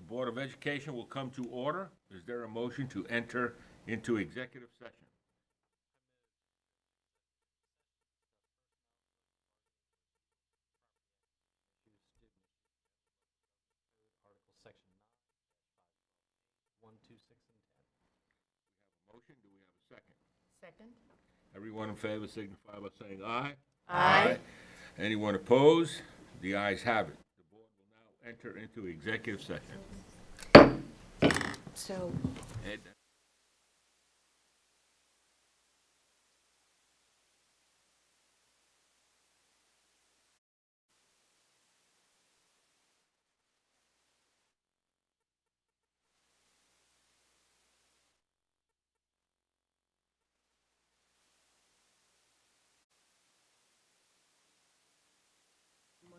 Board of Education will come to order. Is there a motion to enter into executive session? Article Section 9, 1, 2, 6, and 10. Motion, do we have a second? Second. Everyone in favor signify by saying aye. Aye. Anyone opposed? The ayes have it. The board will now enter into executive session. So, Ed?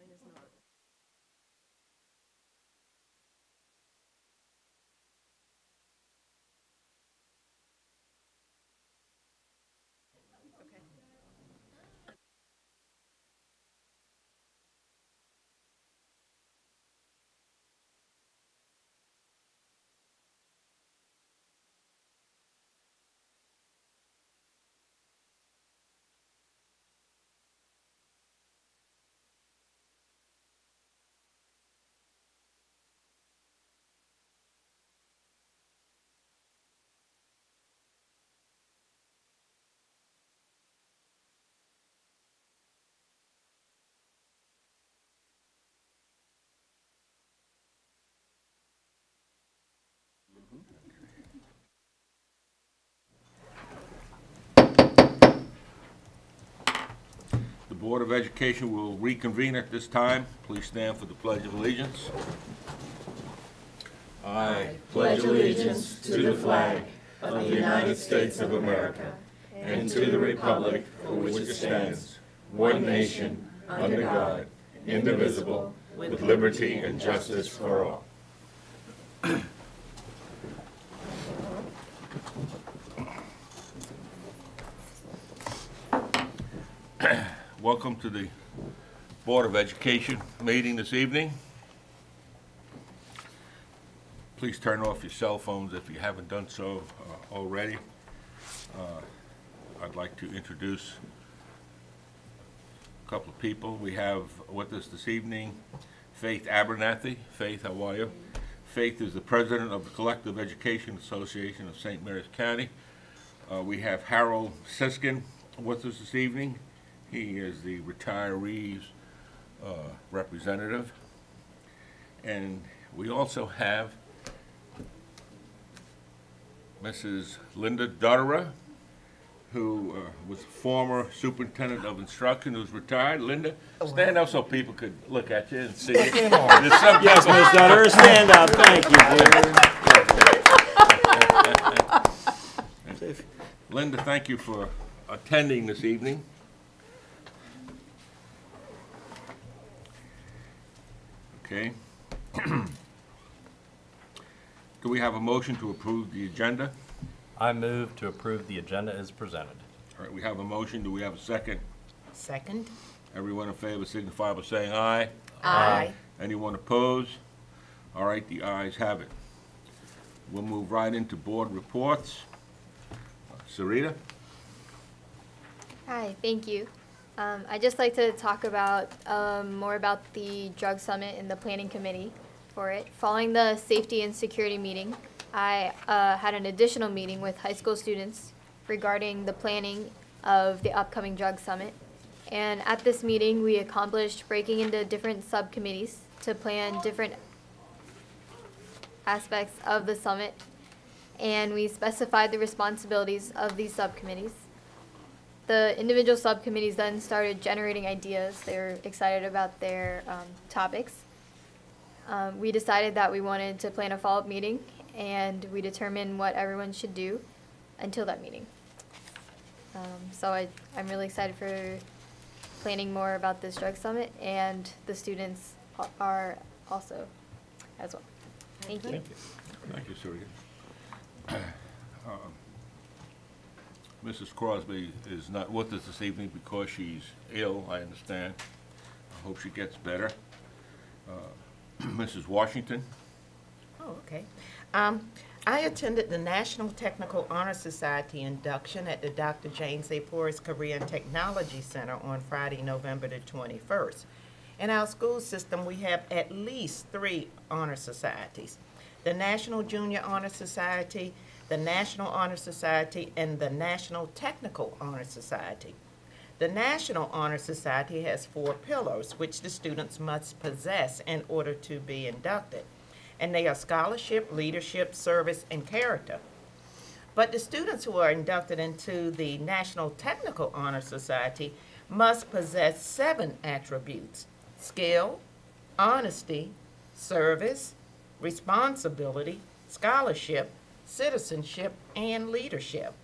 mine is not. Okay. The Board of Education will reconvene at this time. Please stand for the Pledge of Allegiance. I pledge allegiance to the flag of the United States of America and to the republic for which it stands, one nation, under God, indivisible, with liberty and justice for all. Welcome to the Board of Education meeting this evening. Please turn off your cell phones if you haven't done so already. I'd like to introduce a couple of people. We have with us this evening Faith Abernathy. Faith, how are you? Faith is the president of the Collective Education Association of St. Mary's County. We have Harold Siskin with us this evening. He is the retirees representative. And we also have Mrs. Linda Dutterer, who was former superintendent of instruction, who's retired. Linda, stand up so people could look at you and see you. Yes, Ms. Dutterer, stand up. Thank you, dear. Linda, thank you for attending this evening. Okay. Do we have a motion to approve the agenda? I move to approve the agenda as presented. All right, we have a motion. Do we have a second? Second. Everyone in favor signify by saying aye. Aye. Anyone opposed? All right, the ayes have it. We'll move right into board reports. Sarita? Hi, thank you. I'd just like to talk about more about the drug summit and the planning committee for it. Following the safety and security meeting, I had an additional meeting with high school students regarding the planning of the upcoming drug summit. And at this meeting, we accomplished breaking into different subcommittees to plan different aspects of the summit. And we specified the responsibilities of these subcommittees. The individual subcommittees then started generating ideas. They were excited about their topics. We decided that we wanted to plan a follow-up meeting, and we determined what everyone should do until that meeting. So I'm really excited for planning more about this drug summit, and the students are also as well. Thank you. Thank you, Sarita. Mrs. Crosby is not with us this evening because she's ill, I understand. I hope she gets better. Mrs. Washington? Oh, Oh, okay. I attended the National Technical Honor Society induction at the Dr. James A. Porras Career and Technology Center on Friday, November the 21st. In our school system, we have at least 3 honor societies: the National Junior Honor Society, the National Honor Society, and the National Technical Honor Society. The National Honor Society has 4 pillars, which the students must possess in order to be inducted, and they are scholarship, leadership, service, and character. But the students who are inducted into the National Technical Honor Society must possess 7 attributes: skill, honesty, service, responsibility, scholarship, citizenship, and leadership.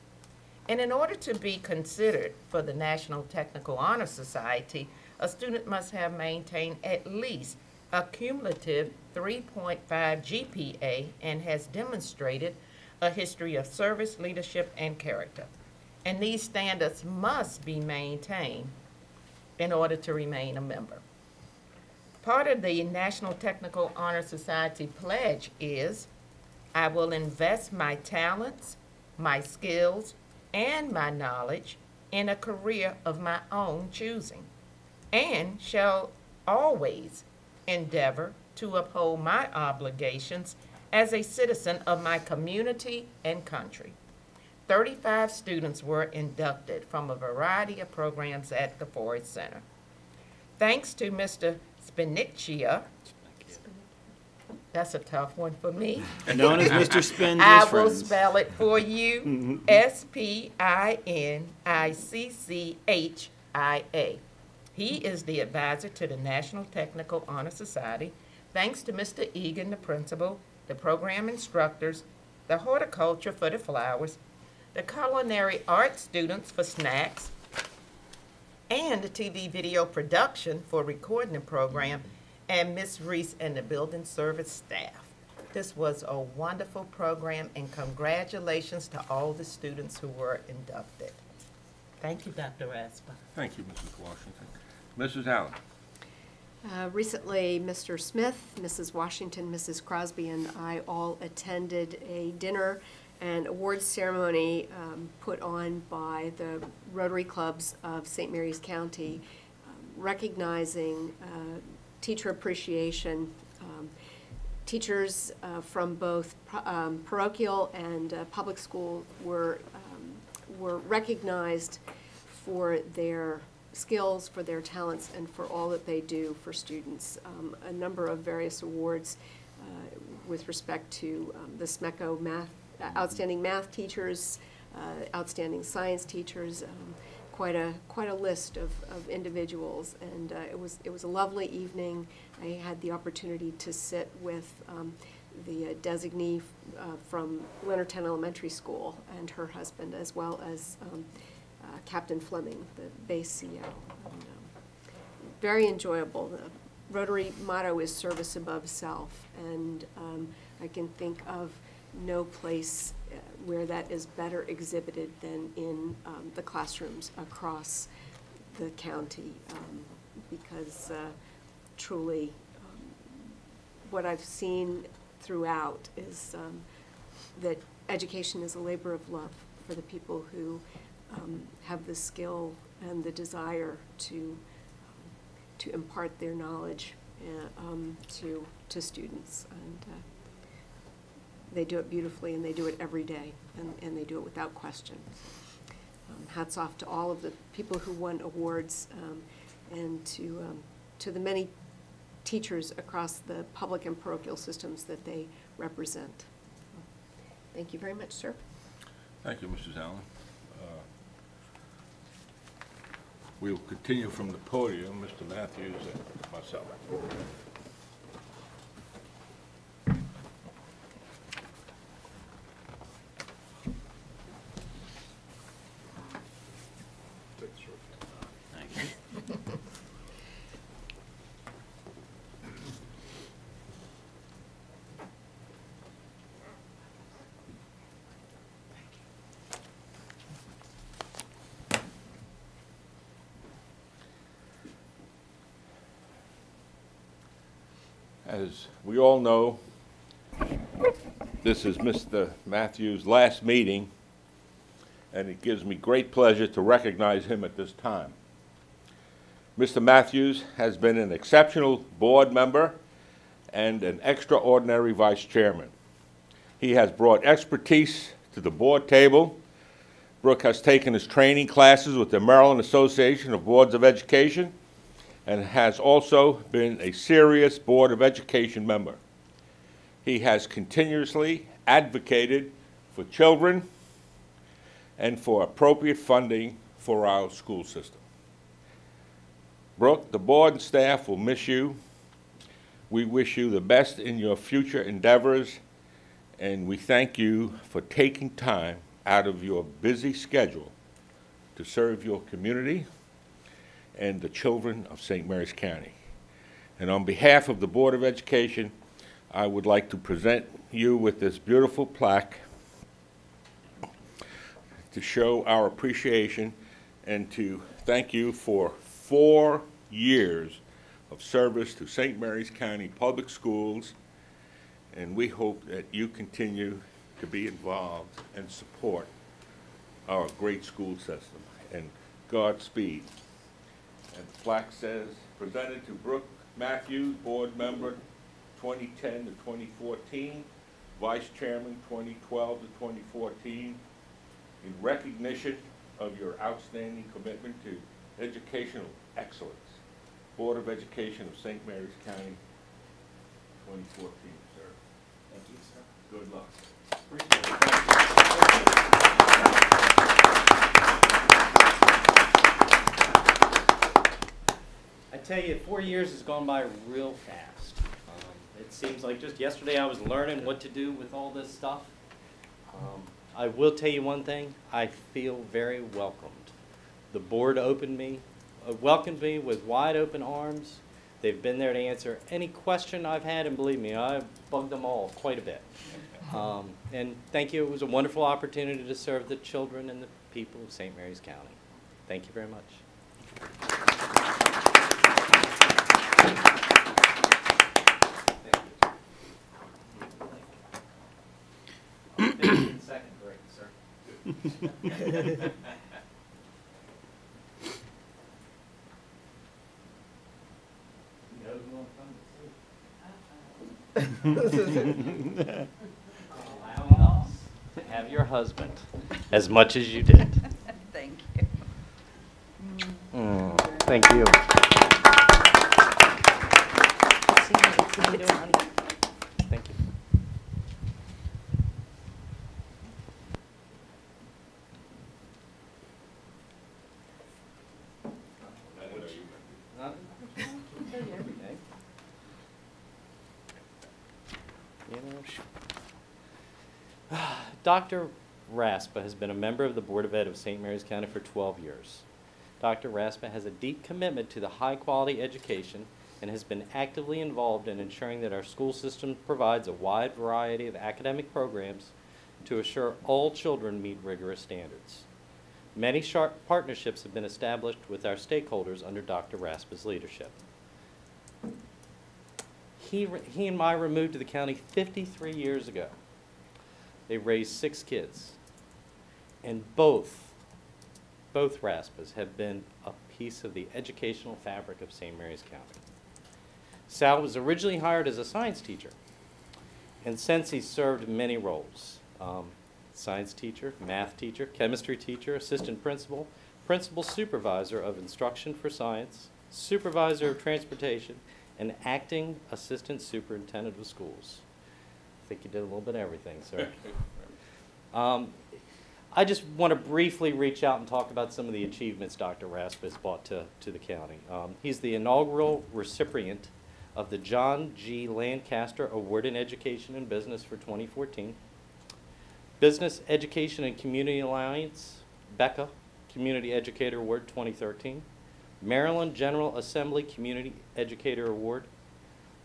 And in order to be considered for the National Technical Honor Society, a student must have maintained at least a cumulative 3.5 GPA and has demonstrated a history of service, leadership, and character. And these standards must be maintained in order to remain a member. Part of the National Technical Honor Society pledge is, I will invest my talents, my skills, and my knowledge in a career of my own choosing, and shall always endeavor to uphold my obligations as a citizen of my community and country. 35 students were inducted from a variety of programs at the Forest Center. Thanks to Mr. Spinnicchia, that's a tough one for me. Known as Mr. Spin to I his will friends. spell it for you. Spinnicchia. He is the advisor to the National Technical Honor Society. Thanks to Mr. Egan, the principal, the program instructors, the horticulture for the flowers, the culinary arts students for snacks, and the TV video production for recording the program, and Ms. Reese and the building service staff. This was a wonderful program, and congratulations to all the students who were inducted. Thank you, Dr. Raspa. Thank you, Mrs. Washington. Mrs. Allen. Recently, Mr. Smith, Mrs. Washington, Mrs. Crosby, and I all attended a dinner and awards ceremony put on by the Rotary Clubs of St. Mary's County, recognizing teacher appreciation. Teachers from both parochial and public school were recognized for their skills, for their talents, and for all that they do for students. A number of various awards with respect to the SMECO math, outstanding math teachers, outstanding science teachers, quite a list of individuals, and it was a lovely evening. I had the opportunity to sit with the designee from Leonardtown Elementary School and her husband, as well as Captain Fleming, the base CO. And, very enjoyable. The Rotary motto is service above self, and I can think of no place where that is better exhibited than in the classrooms across the county, because truly what I've seen throughout is that education is a labor of love for the people who have the skill and the desire to impart their knowledge to students. And they do it beautifully, and they do it every day, and they do it without question. Hats off to all of the people who won awards, and to the many teachers across the public and parochial systems that they represent. Thank you very much, sir. Thank you, Mrs. Allen. We will continue from the podium, Mr. Matthews and myself. As we all know, This is Mr. Matthews' last meeting, and it gives me great pleasure to recognize him at this time. Mr. Matthews has been an exceptional board member and an extraordinary vice chairman. He has brought expertise to the board table. Brooke has taken his training classes with the Maryland Association of Boards of Education and has also been a serious Board of Education member. He has continuously advocated for children and for appropriate funding for our school system. Brooke, the board and staff will miss you. We wish you the best in your future endeavors, and we thank you for taking time out of your busy schedule to serve your community and the children of St. Mary's County. And on behalf of the Board of Education, I would like to present you with this beautiful plaque to show our appreciation and to thank you for 4 years of service to St. Mary's County Public Schools, and we hope that you continue to be involved and support our great school system. And Godspeed. And the plaque says, presented to Brooke Matthews, board member 2010 to 2014, vice chairman 2012 to 2014, in recognition of your outstanding commitment to educational excellence. Board of Education of St. Mary's County, 2014, sir. Thank you, sir. Good luck. Appreciate it. I tell you, 4 years has gone by real fast. It seems like just yesterday I was learning what to do with all this stuff. I will tell you one thing, I feel very welcomed. The board welcomed me with wide open arms. They've been there to answer any question I've had, and believe me, I've bugged them all quite a bit. And thank you, it was a wonderful opportunity to serve the children and the people of St. Mary's County. Thank you very much. Second break, sir. Allowing us to have your husband as much as you did. Thank you. Thank you. Thank you. Dr. Raspa has been a member of the Board of Ed of St. Mary's County for 12 years. Dr. Raspa has a deep commitment to the high-quality education and has been actively involved in ensuring that our school system provides a wide variety of academic programs to assure all children meet rigorous standards. Many sharp partnerships have been established with our stakeholders under Dr. Raspa's leadership. He and I were moved to the county 53 years ago. They raised 6 kids, and both Raspas have been a piece of the educational fabric of St. Mary's County. Sal was originally hired as a science teacher, and since he's served many roles. Science teacher, math teacher, chemistry teacher, assistant principal, principal supervisor of instruction for science, supervisor of transportation, and acting assistant superintendent of schools. I think you did a little bit of everything, sir. I just want to briefly reach out and talk about some of the achievements Dr. Raspa has brought to the county. He's the inaugural recipient of the John G. Lancaster Award in Education and Business for 2014. Business Education and Community Alliance, BECA, Community Educator Award 2013. Maryland General Assembly Community Educator Award.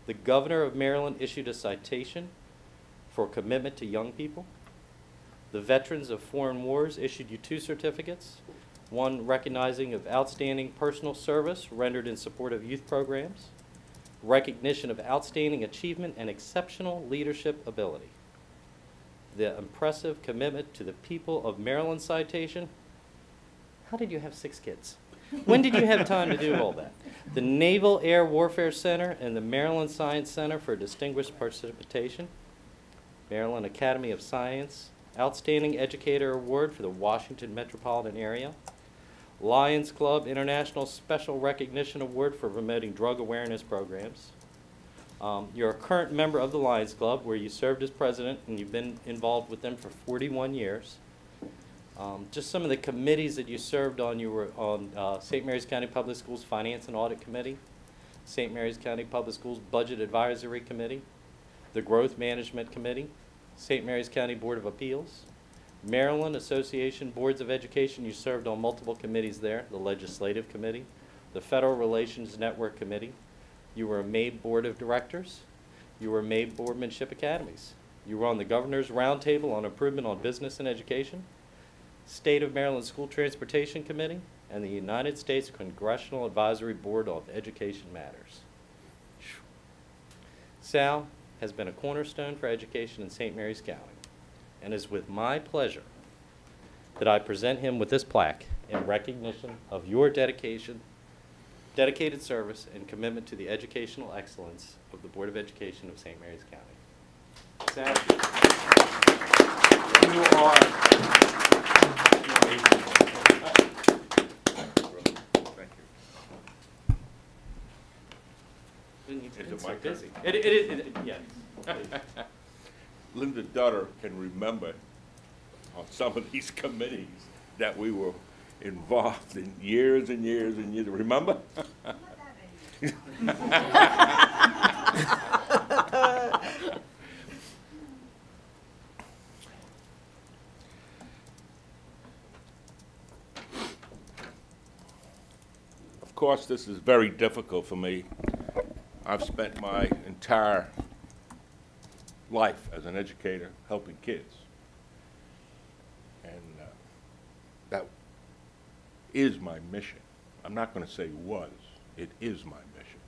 The Governor of Maryland issued a citation for commitment to young people. The Veterans of Foreign Wars issued you 2 certificates, one recognizing of outstanding personal service rendered in support of youth programs, recognition of outstanding achievement and exceptional leadership ability. the impressive commitment to the people of Maryland citation. How did you have 6 kids? When did you have time to do all that? The Naval Air Warfare Center and the Maryland Science Center for Distinguished Participation. Maryland Academy of Science Outstanding Educator Award for the Washington Metropolitan Area. Lions Club International Special Recognition Award for promoting drug awareness programs. You're a current member of the Lions Club, where you served as president, and you've been involved with them for 41 years. Just some of the committees that you served on, you were on St. Mary's County Public Schools Finance and Audit Committee, St. Mary's County Public Schools Budget Advisory Committee, the Growth Management Committee, St. Mary's County Board of Appeals, Maryland Association Boards of Education. You served on multiple committees there, the Legislative Committee, the Federal Relations Network Committee. You were a MABE Board of Directors. You were MABE Boardmanship Academies. You were on the Governor's Roundtable on Improvement on Business and Education, State of Maryland School Transportation Committee, and the United States Congressional Advisory Board of Education Matters. Sal has been a cornerstone for education in St. Mary's County, and is with my pleasure that I present him with this plaque in recognition of your dedicated service and commitment to the educational excellence of the Board of Education of St. Mary's County. Sal, You are. Thank you. It's Is it so my turn? busy. Yeah. Linda Dutter can remember on some of these committees that we were involved in years and years and years. Remember? Of course, this is very difficult for me. I've spent my entire life as an educator helping kids. And that is my mission. I'm not going to say was. It is my mission.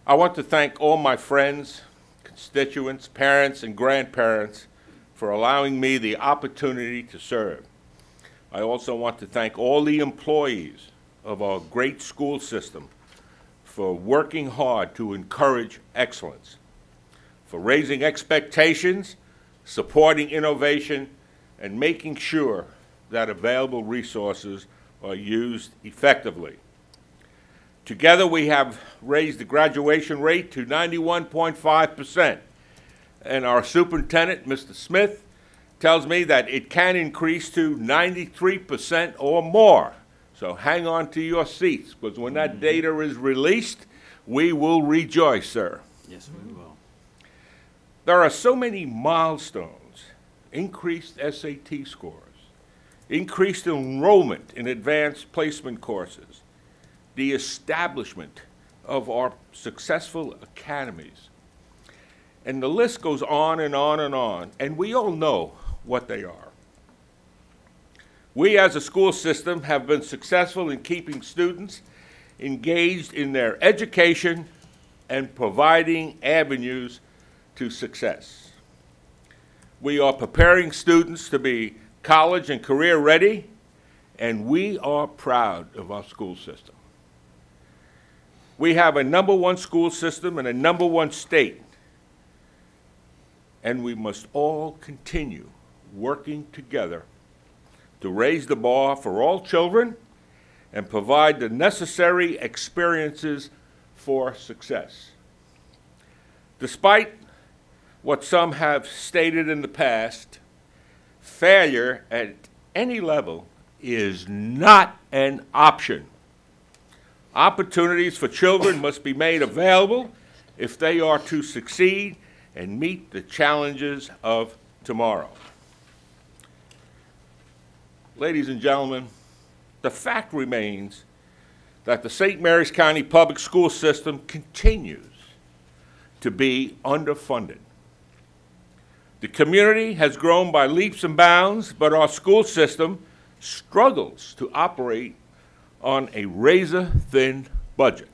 I want to thank all my friends, constituents, parents, and grandparents for allowing me the opportunity to serve. I also want to thank all the employees of our great school system for working hard to encourage excellence, for raising expectations, supporting innovation, and making sure that available resources are used effectively. Together, we have raised the graduation rate to 91.5%, and our superintendent, Mr. Smith, tells me that it can increase to 93% or more. So hang on to your seats, because when that data is released, we will rejoice, sir. Yes, we will. There are so many milestones: increased SAT scores, increased enrollment in advanced placement courses, the establishment of our successful academies. And the list goes on and on and on, and we all know what they are. We as a school system have been successful in keeping students engaged in their education and providing avenues to success. We are preparing students to be college and career ready, and we are proud of our school system. We have a #1 school system and a #1 state, and we must all continue working together to raise the bar for all children and provide the necessary experiences for success. Despite what some have stated in the past, failure at any level is not an option. Opportunities for children must be made available if they are to succeed and meet the challenges of tomorrow. Ladies and gentlemen, the fact remains that the St. Mary's County Public School System continues to be underfunded. The community has grown by leaps and bounds, but our school system struggles to operate on a razor-thin budget.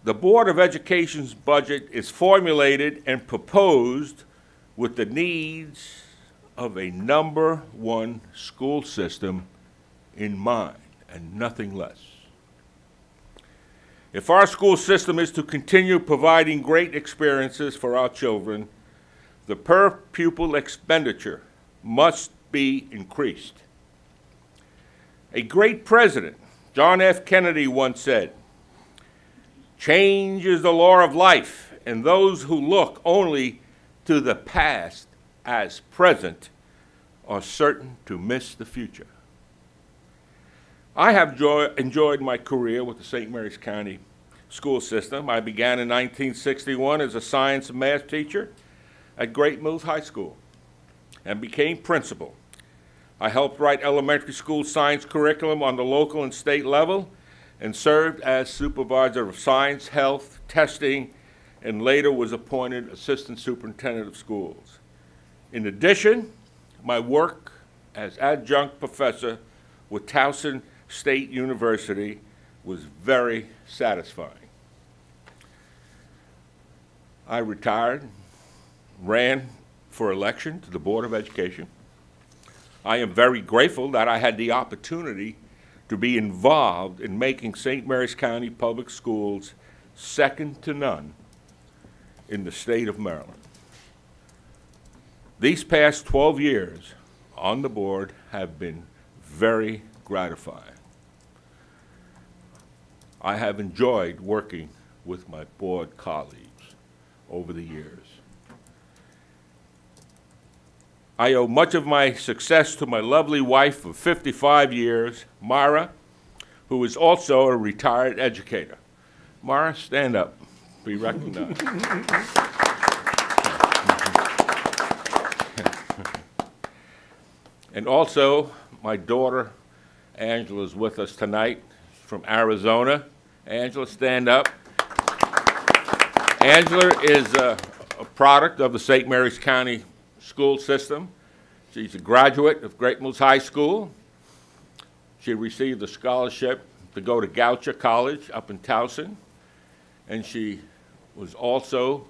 The Board of Education's budget is formulated and proposed with the needs of a #1 school system in mind, and nothing less. If our school system is to continue providing great experiences for our children, the per-pupil expenditure must be increased. A great president, John F. Kennedy, once said, "Change is the law of life, and those who look only to the past as present are certain to miss the future." I have enjoyed my career with the St. Mary's County school system. I began in 1961 as a science and math teacher at Great Mills High School and became principal. I helped write elementary school science curriculum on the local and state level and served as supervisor of science, health, testing, and later was appointed assistant superintendent of schools. In addition, my work as adjunct professor with Towson State University was very satisfying. I retired, ran for election to the Board of Education. I am very grateful that I had the opportunity to be involved in making St. Mary's County Public Schools second to none in the state of Maryland. These past 12 years on the board have been very gratifying. I have enjoyed working with my board colleagues over the years. I owe much of my success to my lovely wife of 55 years, Myra, who is also a retired educator. Myra, stand up, be recognized. And also, my daughter, Angela, is with us tonight from Arizona. Angela, stand up. Angela is a product of the St. Mary's County school system. She's a graduate of Great Mills High School. She received a scholarship to go to Goucher College up in Towson, and she was also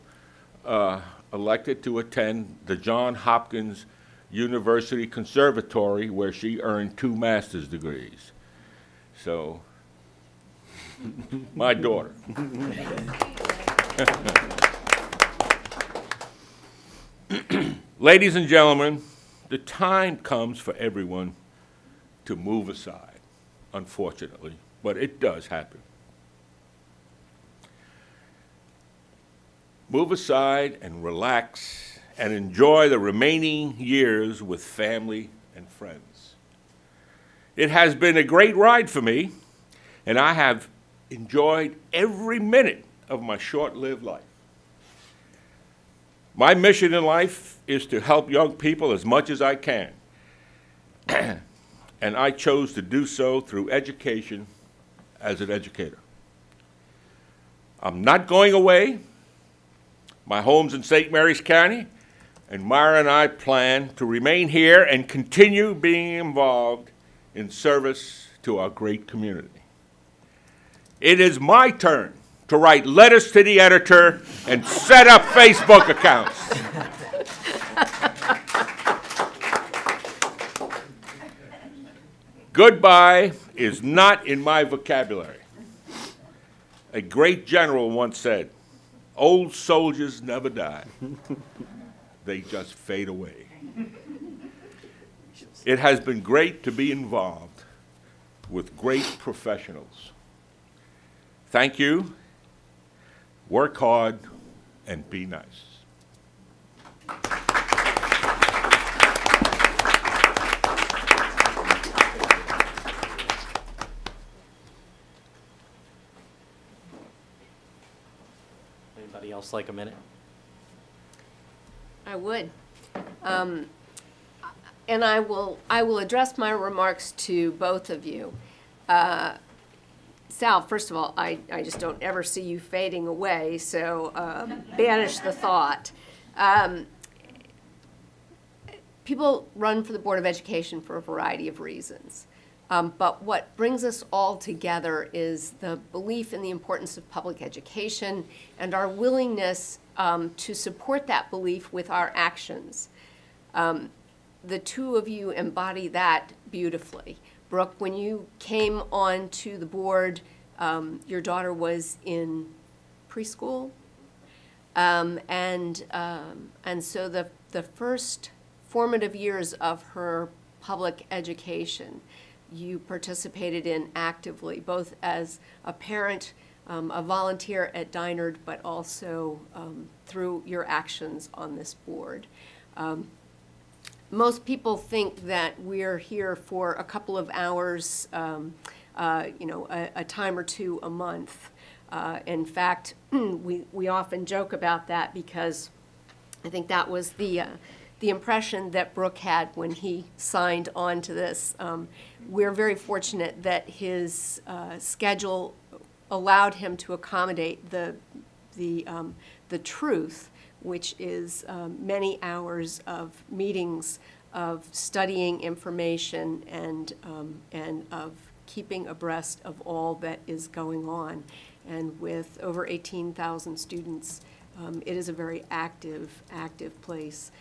elected to attend the Johns Hopkins University Conservatory, where she earned 2 master's degrees. So, my daughter. Ladies and gentlemen, the time comes for everyone to move aside, unfortunately, but it does happen. Move aside and relax and enjoy the remaining years with family and friends. It has been a great ride for me, and I have enjoyed every minute of my short-lived life. My mission in life is to help young people as much as I can, and I chose to do so through education as an educator. I'm not going away. My home's in St. Mary's County, and Myra and I plan to remain here and continue being involved in service to our great community. It is my turn to write letters to the editor and set up Facebook accounts. Goodbye is not in my vocabulary. A great general once said, "Old soldiers never die. They just fade away." It has been great to be involved with great professionals. Thank you. Work hard and be nice. Anybody else like a minute? I would. And I will address my remarks to both of you. Sal, first of all, I just don't ever see you fading away, so banish the thought. People run for the Board of Education for a variety of reasons. But what brings us all together is the belief in the importance of public education and our willingness to support that belief with our actions. The two of you embody that beautifully. Brooke, when you came on to the board, your daughter was in preschool. And so the first formative years of her public education, you participated in actively, both as a parent, a volunteer at Dinard, but also through your actions on this board. Most people think that we're here for a couple of hours, a time or two a month. In fact, we often joke about that because I think that was the impression that Brooke had when he signed on to this. We're very fortunate that his schedule allowed him to accommodate the truth, which is many hours of meetings, of studying information, and of keeping abreast of all that is going on. And with over 18,000 students, it is a very active place.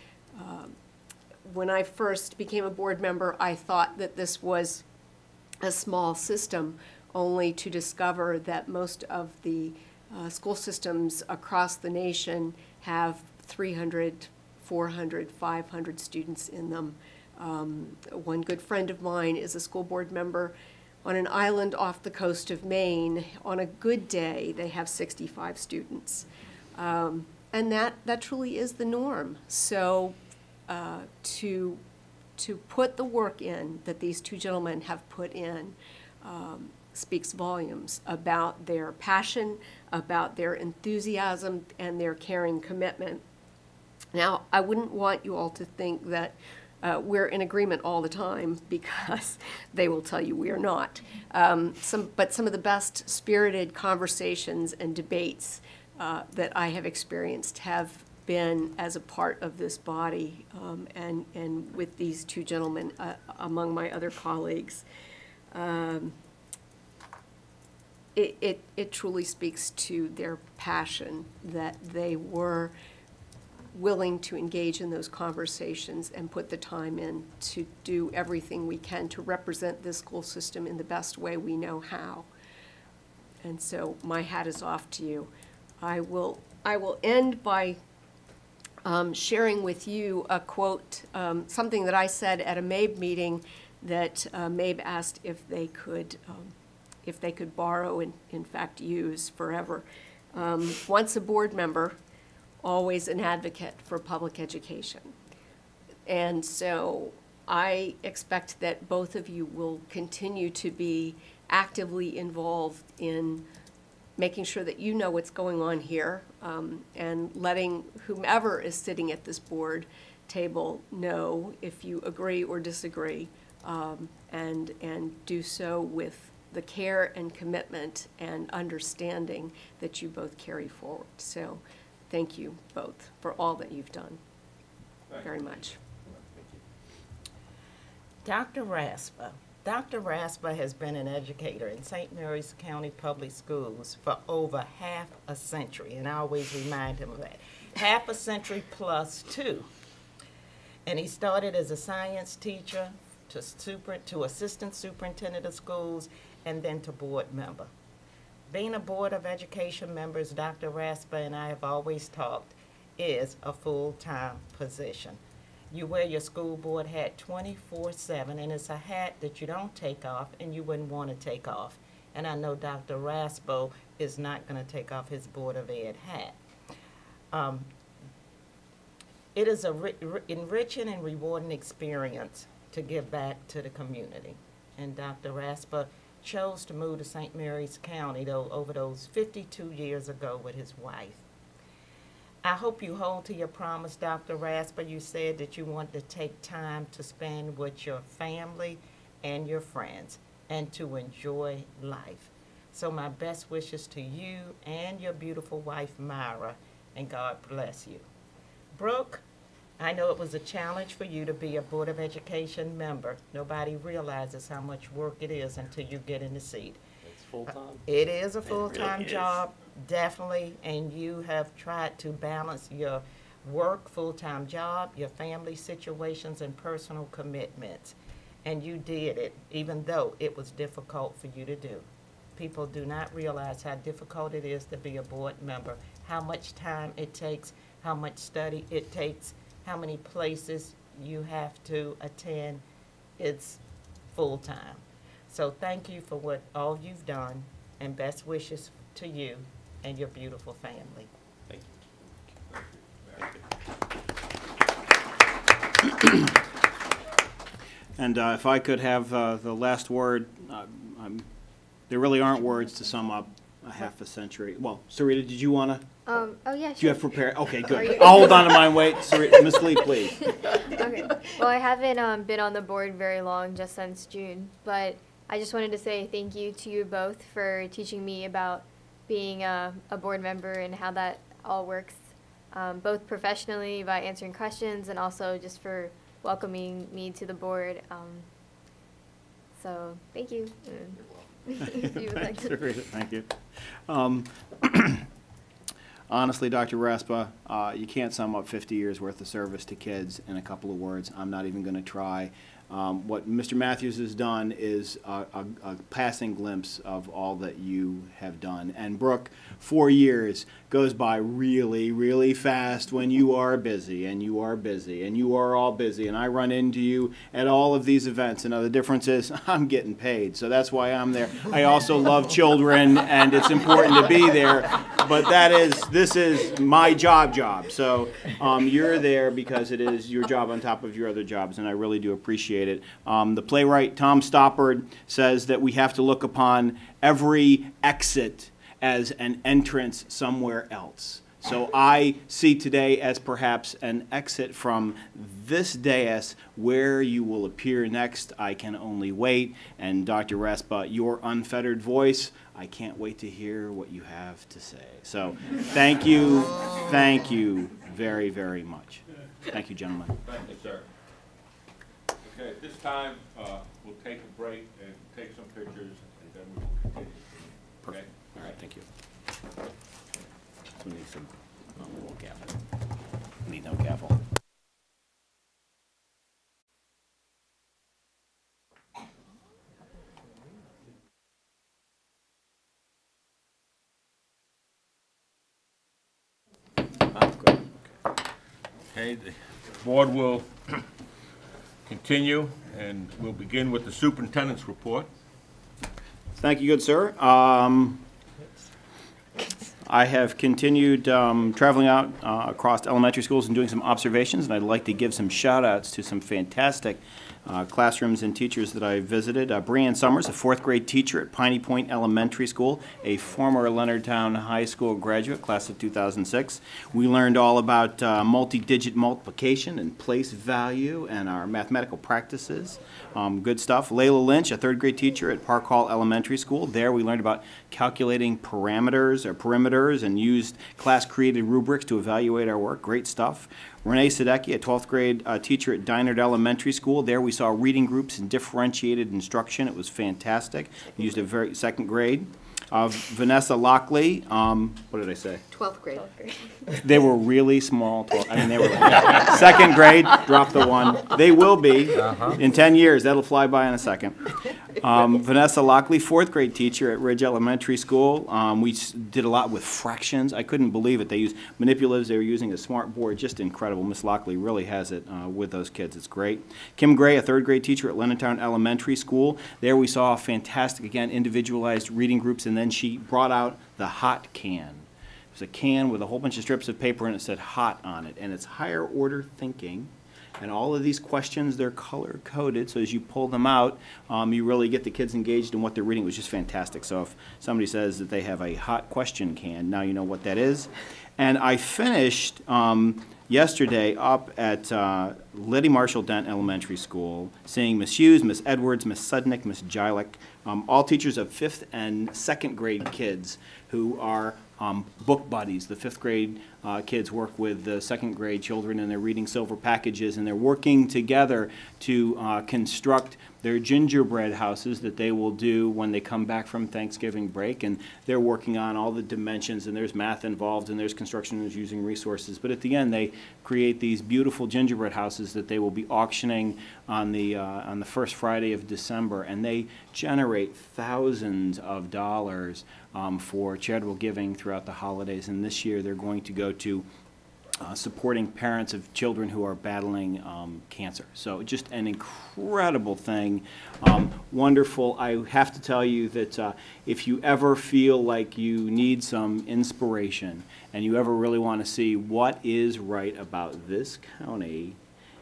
When I first became a board member, I thought that this was a small system, only to discover that most of the school systems across the nation have 300, 400, 500 students in them. One good friend of mine is a school board member on an island off the coast of Maine. On a good day, they have 65 students. And that truly is the norm. So to put the work in that these two gentlemen have put in speaks volumes about their passion, about their enthusiasm, and their caring commitment. Now, I wouldn't want you all to think that we're in agreement all the time, because they will tell you we are not. But some of the best spirited conversations and debates that I have experienced have been as a part of this body and with these two gentlemen among my other colleagues. It truly speaks to their passion that they were willing to engage in those conversations and put the time in to do everything we can to represent this school system in the best way we know how. And so my hat is off to you. I will end by sharing with you a quote, something that I said at a MABE meeting that MABE asked if they could borrow and in fact use forever. Once a board member, always an advocate for public education. And so I expect that both of you will continue to be actively involved in making sure that you know what's going on here, and letting whomever is sitting at this board table know if you agree or disagree, and do so with the care and commitment and understanding that you both carry forward. So thank you both for all that you've done very much. Dr. Raspa. Dr. Raspa has been an educator in St. Mary's County Public Schools for over half a century, and I always remind him of that. Half a century plus 2. And he started as a science teacher to assistant superintendent of schools, and then to board member. Being a Board of Education member, as Dr. Raspa and I have always talked, is a full-time position. You wear your school board hat 24/7, and it's a hat that you don't take off and you wouldn't want to take off. And I know Dr. Raspo is not going to take off his Board of Ed hat. It is a enriching and rewarding experience to give back to the community. And Dr. Raspa chose to move to St. Mary's County, though, over those 52 years ago with his wife. I hope you hold to your promise, Dr. Raspa. You said that you want to take time to spend with your family and your friends and to enjoy life. So my best wishes to you and your beautiful wife, Myra, and God bless you. Brooke, I know it was a challenge for you to be a Board of Education member. Nobody realizes how much work it is until you get in the seat. It's full-time. It is a full-time is. job, definitely, and you have tried to balance your work, full-time job, your family situations, and personal commitments. And you did it, even though it was difficult for you to do. People do not realize how difficult it is to be a board member, how much time it takes, how much study it takes, how many places you have to attend. It's full-time. So thank you for what all you've done, and best wishes to you and your beautiful family. Thank you. And if I could have the last word, there really aren't words to sum up a half a century. Well, Sarita, did you want to? Oh yeah, Do you sure. have prepared? Okay, Are good. you- I'll hold on to mine. Wait, Sarita, Ms. Lee, please. Okay. Well, I haven't been on the board very long, just since June, but I just wanted to say thank you to you both for teaching me about being a board member and how that all works, both professionally by answering questions and also just for welcoming me to the board. So thank you. If you would like to. Sarita, thank you. Honestly, Dr. Raspa, you can't sum up 50 years worth of service to kids in a couple of words. I'm not even going to try. What Mr. Matthews has done is a passing glimpse of all that you have done. And Brooke, 4 years goes by really, really fast when you are busy, and you are busy, and you are all busy. And I run into you at all of these events. And the difference is I'm getting paid, so that's why I'm there. I also love children, and it's important to be there. But this is my job. So you're there because it is your job on top of your other jobs, and I really do appreciate it. The playwright Tom Stoppard says that we have to look upon every exit as an entrance somewhere else. So I see today as perhaps an exit from this dais. Where you will appear next, I can only wait. And Dr. Raspa, your unfettered voice, I can't wait to hear what you have to say. So thank you very, very much. Thank you, gentlemen. Thank you, sir. Okay, at this time, we'll take a break and take some pictures, and then we will continue. Okay? All right, thank you. So we need some little gavel. We need no gavel. Okay, the board will continue, and we'll begin with the superintendent's report. Thank you, good sir. I have continued traveling out across elementary schools and doing some observations, and I'd like to give some shout-outs to some fantastic classrooms and teachers that I visited. Brianne Summers, a fourth grade teacher at Piney Point Elementary School, a former Leonardtown High School graduate, class of 2006. We learned all about multi-digit multiplication and place value and our mathematical practices. Good stuff. Layla Lynch, a third grade teacher at Park Hall Elementary School. There we learned about calculating perimeters and used class-created rubrics to evaluate our work. Great stuff. Renee Sadecki, a 12th grade teacher at Dinard Elementary School. There we saw reading groups and differentiated instruction. It was fantastic. Used a second grade. Vanessa Lockley, what did I say? 12th grade. They were really small. They were second grade, drop the one. They will be in 10 years. That'll fly by in a second. Vanessa Lockley, fourth grade teacher at Ridge Elementary School. We did a lot with fractions. I couldn't believe it. They used manipulatives. They were using a smart board. Just incredible. Miss Lockley really has it with those kids. It's great. Kim Gray, a third grade teacher at Leonardtown Elementary School. There we saw fantastic, again, individualized reading groups, and then she brought out the hot can. It was a can with a whole bunch of strips of paper, and it said hot on it. And it's higher order thinking. And all of these questions, they're color coded, so as you pull them out, you really get the kids engaged in what they're reading. It was just fantastic. So if somebody says that they have a hot question can, now you know what that is. And I finished yesterday up at Liddy Marshall Dent Elementary School, seeing Miss Hughes, Miss Edwards, Miss Sudnick, Miss Jilick, all teachers of 5th and 2nd grade kids who are book buddies. The 5th grade kids work with the second grade children, and they're reading silver packages, and they're working together to construct their gingerbread houses that they will do when they come back from Thanksgiving break. And they're working on all the dimensions, and there's math involved, and there's construction and using resources. But at the end, they create these beautiful gingerbread houses that they will be auctioning on the first Friday of December, and they generate thousands of dollars for charitable giving throughout the holidays. And this year, they're going to go to supporting parents of children who are battling cancer. So just an incredible thing, wonderful. I have to tell you that if you ever feel like you need some inspiration and you ever really want to see what is right about this county,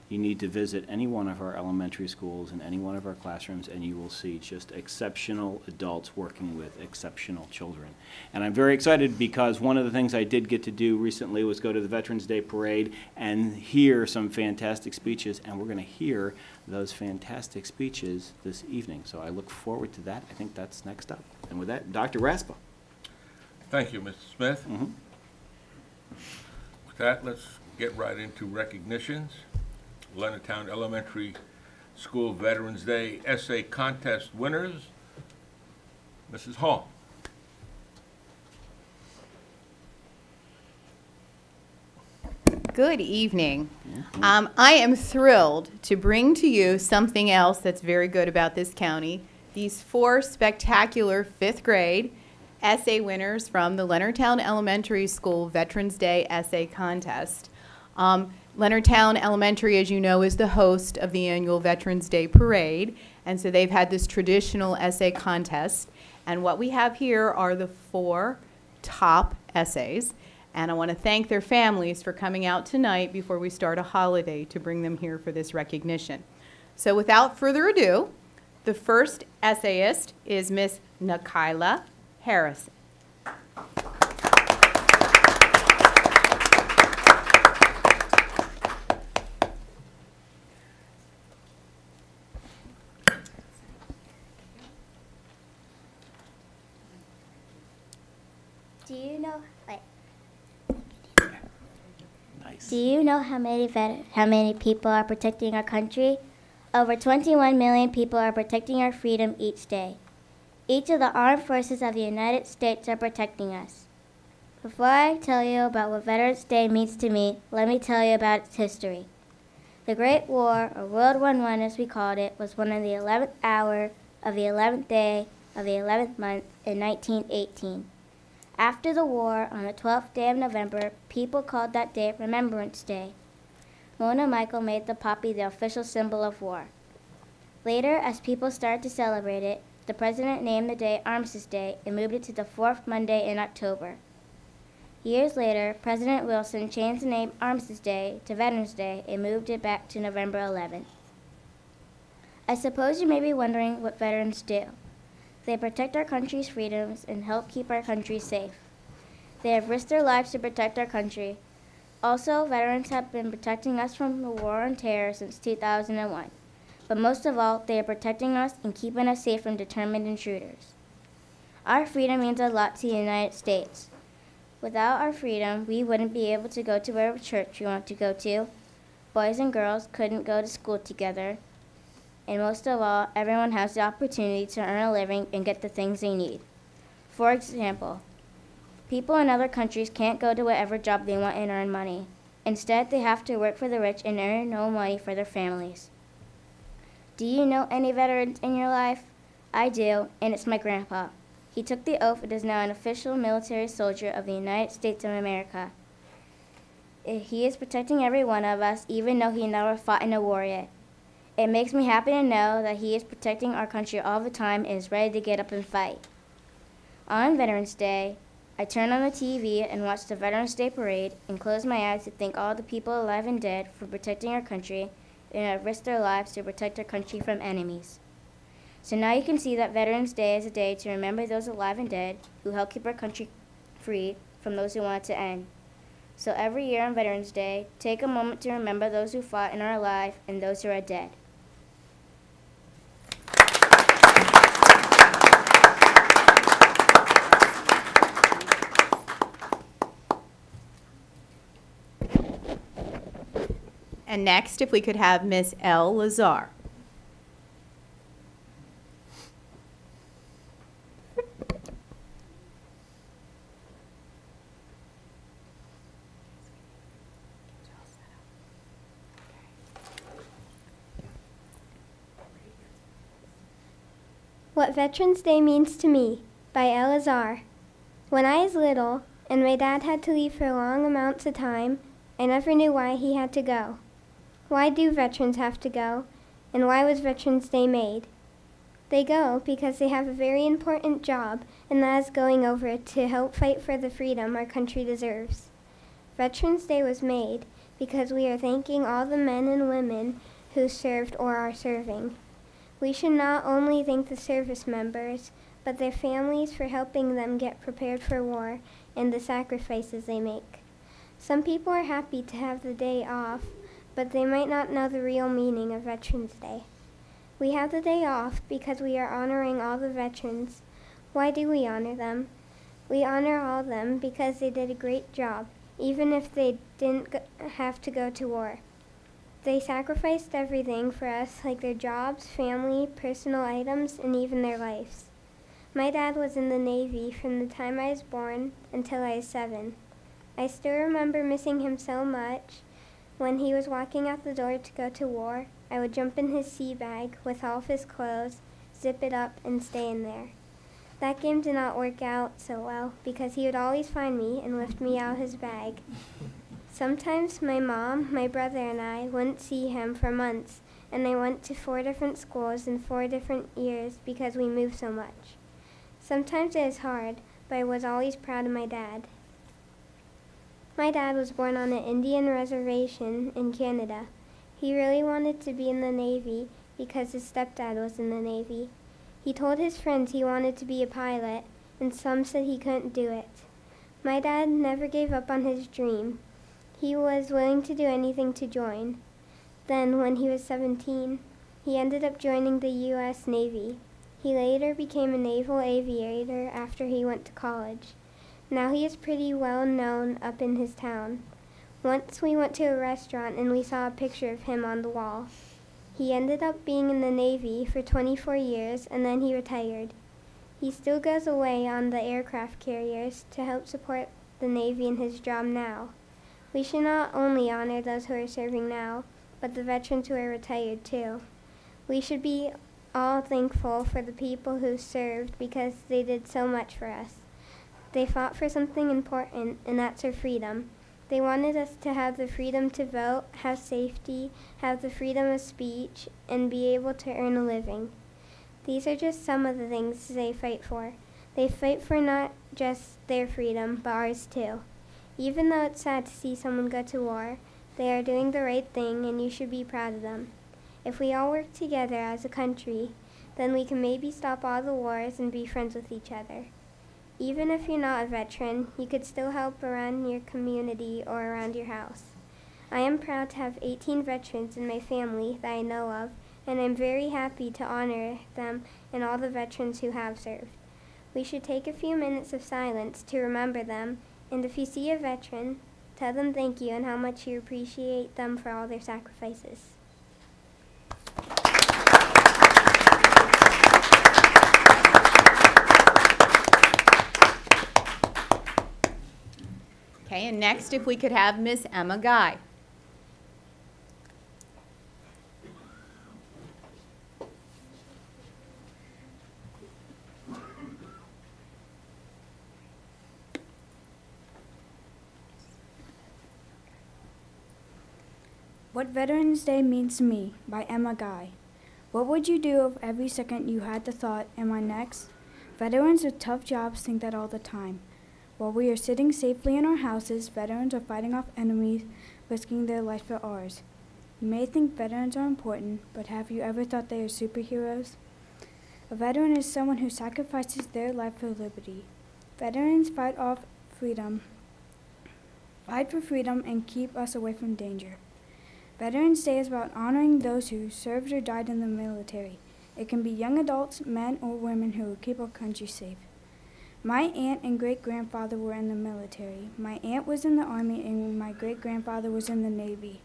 you need to visit any one of our elementary schools and any one of our classrooms, and you will see just exceptional adults working with exceptional children. And I'm very excited because one of the things I did get to do recently was go to the Veterans Day Parade and hear some fantastic speeches, and we're going to hear those fantastic speeches this evening. So I look forward to that. I think that's next up. And with that, Dr. Raspa. Thank you, Mr. Smith. With that, let's get right into recognitions. Leonardtown Elementary School Veterans Day Essay Contest winners. Mrs. Hall. Good evening. I am thrilled to bring to you something else that's very good about this county. These 4 spectacular 5th grade essay winners from the Leonardtown Elementary School Veterans Day Essay Contest. Leonardtown Elementary, as you know, is the host of the annual Veterans Day Parade, and so they've had this traditional essay contest. And what we have here are the 4 top essays, and I want to thank their families for coming out tonight before we start a holiday to bring them here for this recognition. So without further ado, the first essayist is Miss Nakayla Harrison. Do you know how many people are protecting our country? Over 21 million people are protecting our freedom each day. Each of the armed forces of the United States are protecting us. Before I tell you about what Veterans Day means to me, let me tell you about its history. The Great War, or World War I as we called it, was won on the 11th hour of the 11th day of the 11th month in 1918. After the war, on the 12th day of November, people called that day Remembrance Day. Mona Michael made the poppy the official symbol of war. Later, as people started to celebrate it, the president named the day Armistice Day and moved it to the 4th Monday in October. Years later, President Wilson changed the name Armistice Day to Veterans Day and moved it back to November 11th. I suppose you may be wondering what veterans do. They protect our country's freedoms and help keep our country safe. They have risked their lives to protect our country. Also, veterans have been protecting us from the war on terror since 2001. But most of all, they are protecting us and keeping us safe from determined intruders. Our freedom means a lot to the United States. Without our freedom, we wouldn't be able to go to whatever church we want to go to. Boys and girls couldn't go to school together. And most of all, everyone has the opportunity to earn a living and get the things they need. For example, people in other countries can't go to whatever job they want and earn money. Instead, they have to work for the rich and earn no money for their families. Do you know any veterans in your life? I do, and it's my grandpa. He took the oath and is now an official military soldier of the United States of America. He is protecting every one of us, even though he never fought in a war yet. It makes me happy to know that he is protecting our country all the time and is ready to get up and fight. On Veterans Day, I turn on the TV and watch the Veterans Day Parade and close my eyes to thank all the people alive and dead for protecting our country and have risked their lives to protect our country from enemies. So now you can see that Veterans Day is a day to remember those alive and dead who helped keep our country free from those who want it to end. So every year on Veterans Day, take a moment to remember those who fought and are alive and those who are dead. And next, if we could have Miss Eleazar. What Veterans Day Means to Me by Eleazar. When I was little and my dad had to leave for long amounts of time, I never knew why he had to go. Why do veterans have to go? And why was Veterans Day made? They go because they have a very important job, and that is going over to help fight for the freedom our country deserves. Veterans Day was made because we are thanking all the men and women who served or are serving. We should not only thank the service members, but their families for helping them get prepared for war and the sacrifices they make. Some people are happy to have the day off, but they might not know the real meaning of Veterans Day. We have the day off because we are honoring all the veterans. Why do we honor them? We honor all of them because they did a great job, even if they didn't have to go to war. They sacrificed everything for us, like their jobs, family, personal items, and even their lives. My dad was in the Navy from the time I was born until I was 7. I still remember missing him so much. When he was walking out the door to go to war, I would jump in his sea bag with all of his clothes, zip it up, and stay in there. That game did not work out so well because he would always find me and lift me out of his bag. Sometimes my mom, my brother, and I wouldn't see him for months, and I went to 4 different schools in 4 different years because we moved so much. Sometimes it was hard, but I was always proud of my dad. My dad was born on an Indian reservation in Canada. He really wanted to be in the Navy because his stepdad was in the Navy. He told his friends he wanted to be a pilot, and some said he couldn't do it. My dad never gave up on his dream. He was willing to do anything to join. Then, when he was 17, he ended up joining the U.S. Navy. He later became a naval aviator after he went to college. Now he is pretty well known up in his town. Once we went to a restaurant and we saw a picture of him on the wall. He ended up being in the Navy for 24 years and then he retired. He still goes away on the aircraft carriers to help support the Navy in his job now. We should not only honor those who are serving now, but the veterans who are retired too. We should be all thankful for the people who served because they did so much for us. They fought for something important, and that's our freedom. They wanted us to have the freedom to vote, have safety, have the freedom of speech, and be able to earn a living. These are just some of the things they fight for. They fight for not just their freedom, but ours too. Even though it's sad to see someone go to war, they are doing the right thing and you should be proud of them. If we all work together as a country, then we can maybe stop all the wars and be friends with each other. Even if you're not a veteran, you could still help around your community or around your house. I am proud to have 18 veterans in my family that I know of, and I'm very happy to honor them and all the veterans who have served. We should take a few minutes of silence to remember them, and if you see a veteran, tell them thank you and how much you appreciate them for all their sacrifices. Okay, and next, if we could have Miss Emma Guy. What Veterans Day Means to Me by Emma Guy. What would you do if every second you had the thought, am I next? Veterans with tough jobs think that all the time. While we are sitting safely in our houses, veterans are fighting off enemies, risking their life for ours. You may think veterans are important, but have you ever thought they are superheroes? A veteran is someone who sacrifices their life for liberty. Veterans fight for freedom and keep us away from danger. Veterans Day is about honoring those who served or died in the military. It can be young adults, men, or women who will keep our country safe. My aunt and great-grandfather were in the military. My aunt was in the Army and my great-grandfather was in the Navy.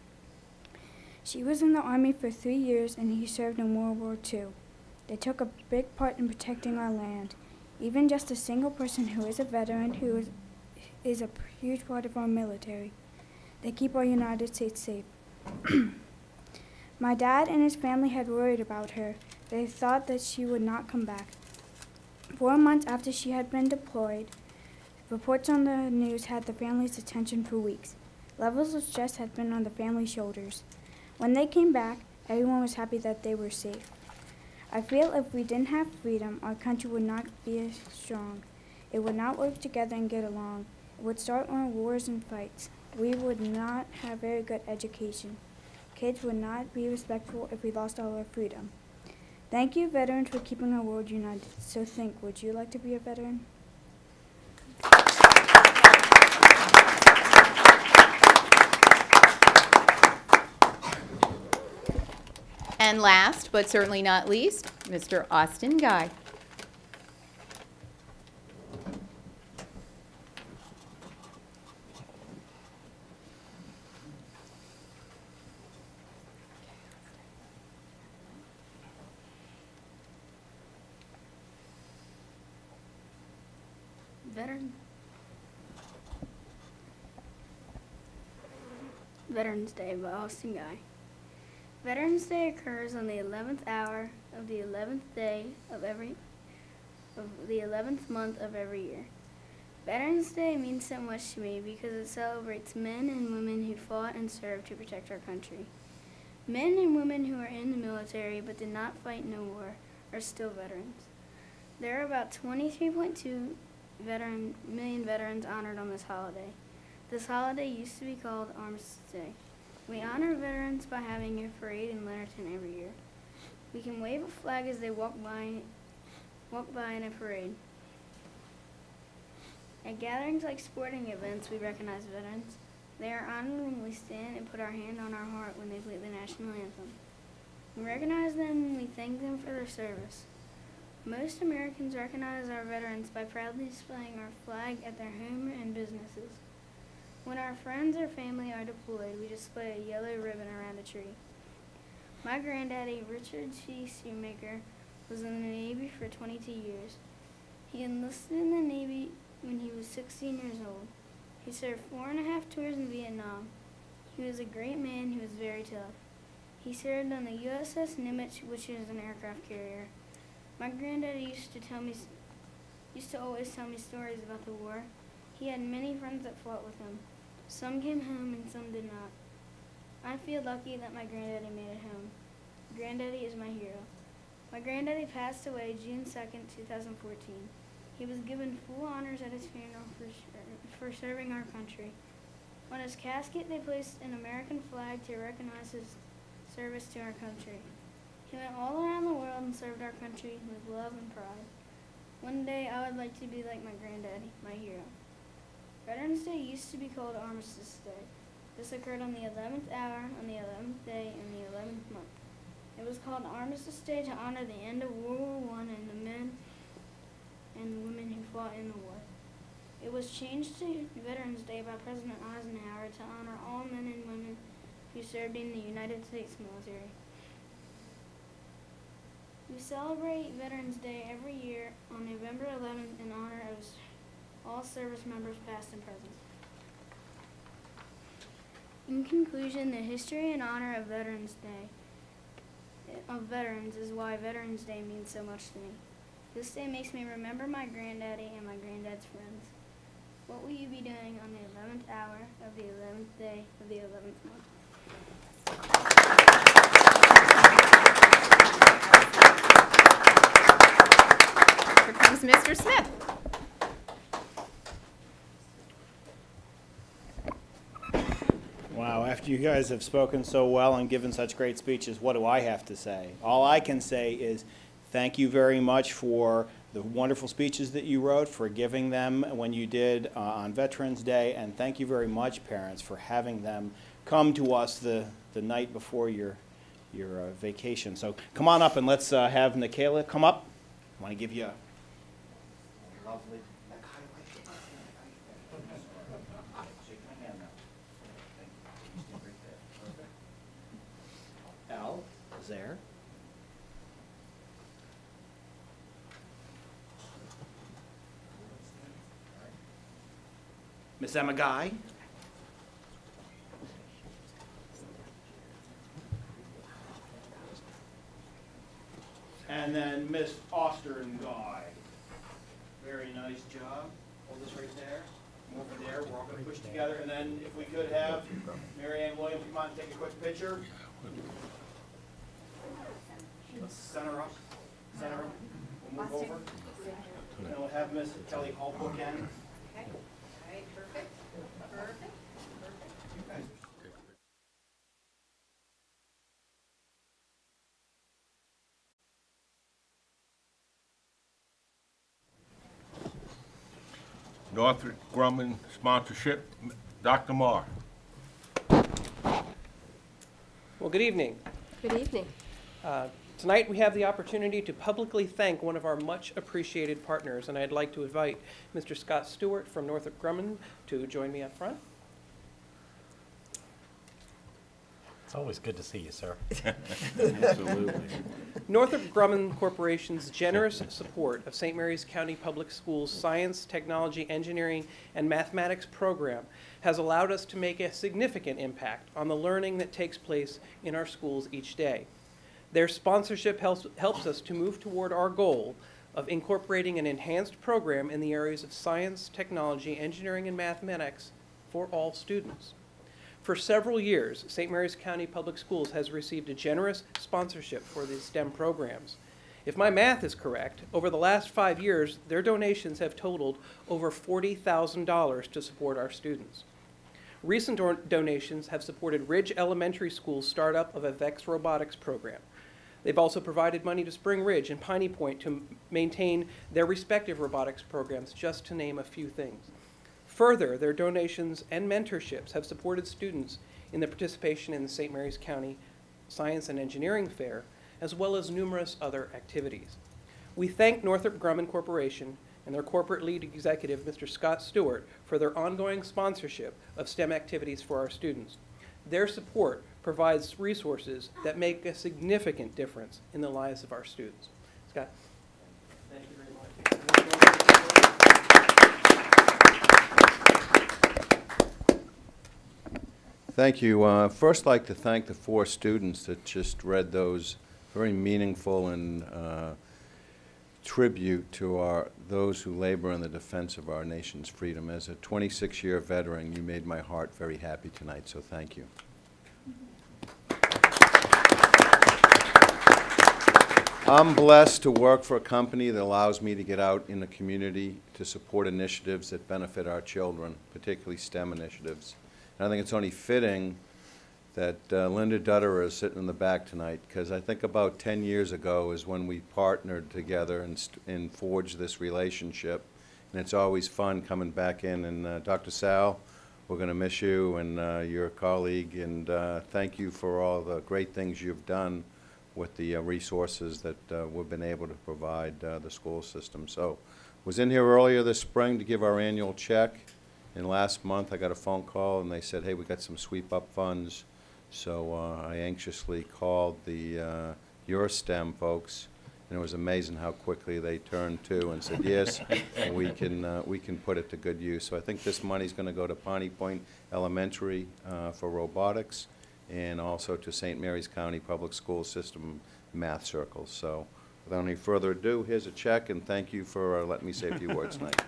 She was in the Army for 3 years and he served in World War II. They took a big part in protecting our land. Even just a single person who is a veteran who is a huge part of our military. They keep our United States safe. My dad and his family had worried about her. They thought that she would not come back. 4 months after she had been deployed, reports on the news had the family's attention for weeks. Levels of stress had been on the family's shoulders. When they came back, everyone was happy that they were safe. I feel if we didn't have freedom, our country would not be as strong. It would not work together and get along. It would start on wars and fights. We would not have very good education. Kids would not be respectful if we lost all our freedom. Thank you, veterans, for keeping our world united. So think, would you like to be a veteran? And last, but certainly not least, Mr. Austin Guy. Veterans Day by Austin Guy. Veterans Day occurs on the 11th hour of the 11th day of the 11th month of every year. Veterans Day means so much to me because it celebrates men and women who fought and served to protect our country. Men and women who are in the military but did not fight in a war are still veterans. There are about 23.2 million veterans honored on this holiday. This holiday used to be called Armistice Day. We honor veterans by having a parade in Leonardton every year. We can wave a flag as they walk by in a parade. At gatherings like sporting events, we recognize veterans. They are honored when we stand and put our hand on our heart when they play the national anthem. We recognize them when we thank them for their service. Most Americans recognize our veterans by proudly displaying our flag at their home and businesses. When our friends or family are deployed, we display a yellow ribbon around a tree. My granddaddy, Richard C. Shoemaker, was in the Navy for 22 years. He enlisted in the Navy when he was 16 years old. He served 4.5 tours in Vietnam. He was a great man who was very tough. He served on the USS Nimitz, which is an aircraft carrier. My granddaddy used to always tell me stories about the war. He had many friends that fought with him. Some came home and some did not. I feel lucky that my granddaddy made it home. Granddaddy is my hero. My granddaddy passed away June 2nd, 2014. He was given full honors at his funeral for serving our country. On his casket, they placed an American flag to recognize his service to our country. He went all around the world and served our country with love and pride. One day, I would like to be like my granddaddy, my hero. Veterans Day used to be called Armistice Day. This occurred on the 11th hour, on the 11th day, in the 11th month. It was called Armistice Day to honor the end of World War I and the men and women who fought in the war. It was changed to Veterans Day by President Eisenhower to honor all men and women who served in the United States military. We celebrate Veterans Day every year on November 11th in honor of all service members past and present. In conclusion, the history and honor of Veterans is why Veterans Day means so much to me. This day makes me remember my granddaddy and my granddad's friends. What will you be doing on the 11th hour of the 11th day of the 11th month? Here comes Mr. Smith. Wow, after you guys have spoken so well and given such great speeches, what do I have to say? All I can say is thank you very much for the wonderful speeches that you wrote, for giving them when you did on Veterans Day, and thank you very much, parents, for having them come to us the night before your vacation. So come on up and let's have Nikayla come up. I want to give you a lovely... there. Miss Emma Guy. And then Miss Austin Guy. Very nice job. Hold this right there. Come over there. We're all going to push together. And then if we could have Mary Ann Williams come on and take a quick picture. Let's center up. Center up. We'll move over. And we'll have Miss Kelly Holbrook in. Okay. All right, perfect. Perfect. You guys. Northrop Grumman sponsorship, Dr. Marr. Well, good evening. Good evening. Tonight we have the opportunity to publicly thank one of our much appreciated partners, and I'd like to invite Mr. Scott Stewart from Northrop Grumman to join me up front. It's always good to see you, sir. Absolutely. Northrop Grumman Corporation's generous support of St. Mary's County Public Schools' Science, Technology, Engineering, and Mathematics program has allowed us to make a significant impact on the learning that takes place in our schools each day. Their sponsorship helps us to move toward our goal of incorporating an enhanced program in the areas of science, technology, engineering, and mathematics for all students. For several years, St. Mary's County Public Schools has received a generous sponsorship for these STEM programs. If my math is correct, over the last 5 years, their donations have totaled over $40,000 to support our students. Recent donations have supported Ridge Elementary School's startup of a VEX robotics program. They've also provided money to Spring Ridge and Piney Point to maintain their respective robotics programs, just to name a few things. Further, their donations and mentorships have supported students in the participation in the St. Mary's County Science and Engineering Fair, as well as numerous other activities. We thank Northrop Grumman Corporation and their corporate lead executive, Mr. Scott Stewart, for their ongoing sponsorship of STEM activities for our students. Their support provides resources that make a significant difference in the lives of our students. Scott. Thank you very much. Thank you. First, I'd like to thank the 4 students that just read those very meaningful and tribute to those who labor in the defense of our nation's freedom. As a 26-year veteran, you made my heart very happy tonight, so thank you. I'm blessed to work for a company that allows me to get out in the community to support initiatives that benefit our children, particularly STEM initiatives. And I think it's only fitting that Linda Dutterer is sitting in the back tonight, because I think about 10 years ago is when we partnered together and forged this relationship. And it's always fun coming back in. And Dr. Sal, we're going to miss you and your colleague, and thank you for all the great things you've done with the resources that we've been able to provide the school system. So was in here earlier this spring to give our annual check, and last month I got a phone call and they said, hey, we got some sweep up funds. So I anxiously called the your STEM folks, and it was amazing how quickly they turned to and said, yes, we can put it to good use. So I think this money's going to go to Piney Point Elementary for robotics, and also to St. Mary's County Public School System math circles. So without any further ado, here's a check, and thank you for letting me say a few words tonight.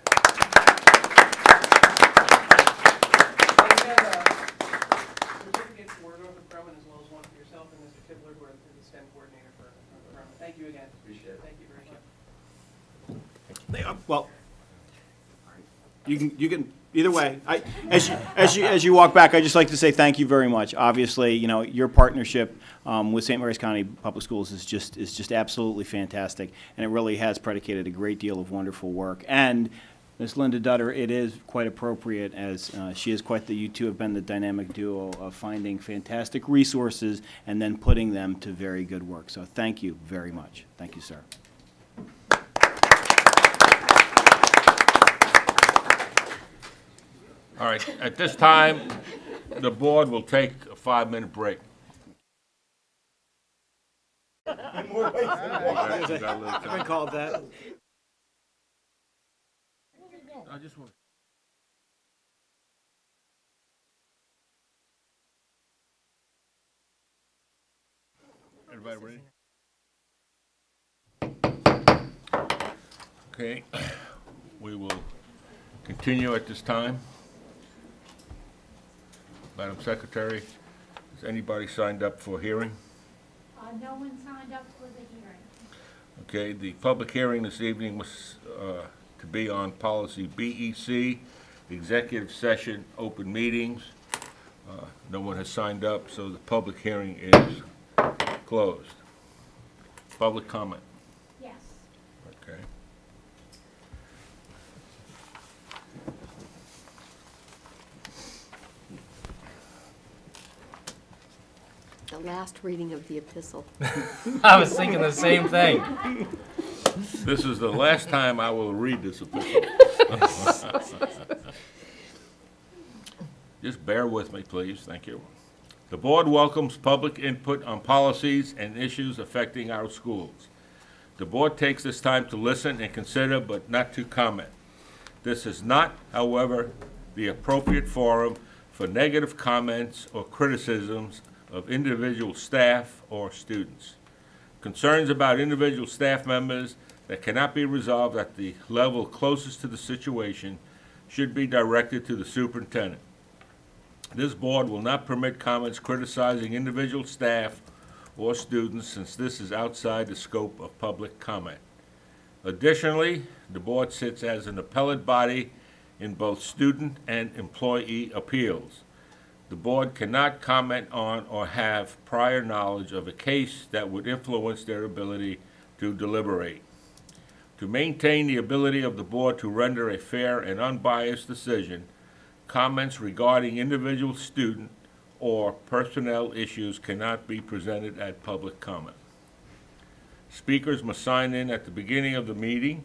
Thank you again. Appreciate it. Thank you very much. Well, you can either way. As you walk back, I'd just like to say thank you very much. Obviously, you know, your partnership with St. Mary's County Public Schools is just absolutely fantastic, and it really has predicated a great deal of wonderful work. And Ms. Linda Dutter, it is quite appropriate, as she is quite you two have been the dynamic duo of finding fantastic resources and then putting them to very good work. So thank you very much. Thank you, sir. All right, at this time, the board will take a 5-minute break. In more ways than one. You got a little I've been time. called that. I just want. Everybody ready? Okay, we will continue at this time. Madam Secretary, has anybody signed up for hearing? No one signed up for the hearing. Okay, the public hearing this evening was to be on policy BEC, executive session, open meetings. No one has signed up, so the public hearing is closed. Public comment? Yes. Okay. The last reading of the epistle. I was thinking the same thing. This is the last time I will read this epistle. Just bear with me, please. Thank you. The board welcomes public input on policies and issues affecting our schools. The board takes this time to listen and consider, but not to comment. This is not, however, the appropriate forum for negative comments or criticisms of individual staff or students. Concerns about individual staff members that cannot be resolved at the level closest to the situation should be directed to the superintendent. This board will not permit comments criticizing individual staff or students, since this is outside the scope of public comment. Additionally, the board sits as an appellate body in both student and employee appeals. The board cannot comment on or have prior knowledge of a case that would influence their ability to deliberate. To maintain the ability of the board to render a fair and unbiased decision, comments regarding individual student or personnel issues cannot be presented at public comment. Speakers must sign in at the beginning of the meeting.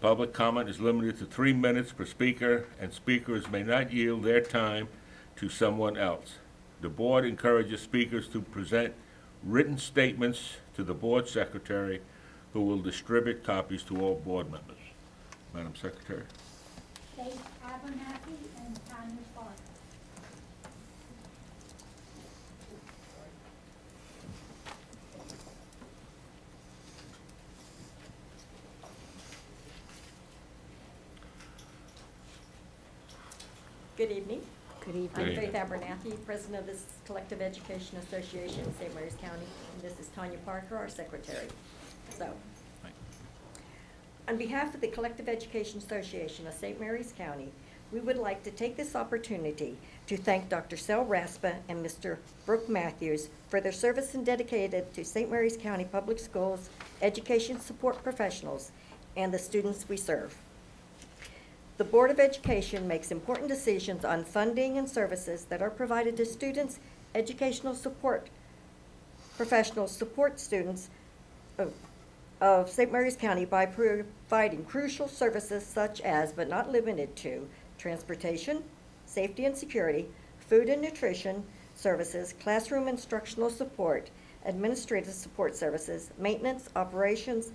Public comment is limited to 3 minutes per speaker, and speakers may not yield their time to someone else. The board encourages speakers to present written statements to the board secretary, who will distribute copies to all board members. Madam Secretary. Faith Abernathy and Tanya Parker. Good evening. Good evening. I'm Good Faith Abernathy, President of this Collective Education Association in St. Mary's County, and this is Tanya Parker, our Secretary. So, on behalf of the Collective Education Association of St. Mary's County, we would like to take this opportunity to thank Dr. Sel Raspa and Mr. Brooke Matthews for their service and dedicated to St. Mary's County Public Schools education support professionals and the students we serve. The Board of Education makes important decisions on funding and services that are provided to students, educational support professionals support students of St. Mary's County by providing crucial services such as, but not limited to, transportation, safety and security, food and nutrition services, classroom instructional support, administrative support services, maintenance, operations,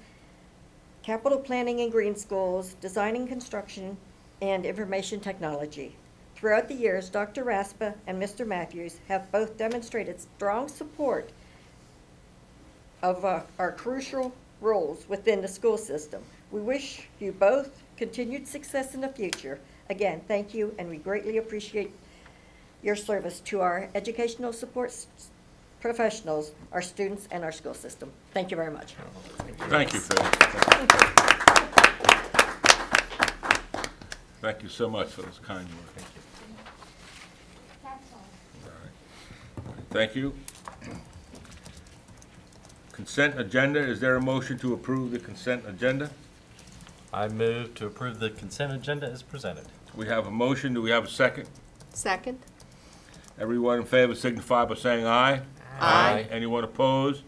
capital planning in green schools, design and construction, and information technology. Throughout the years, Dr. Raspa and Mr. Matthews have both demonstrated strong support of our crucial roles within the school system. We wish you both continued success in the future. Again, thank you, and we greatly appreciate your service to our educational support professionals, our students, and our school system. Thank you very much. Thank you, Faith. Thank you so much for this kind work. That's all. All right. Thank you. Consent agenda, is there a motion to approve the consent agenda? I move to approve the consent agenda as presented. We have a motion, do we have a second? Second. Everyone in favor signify by saying aye. Aye. Anyone opposed?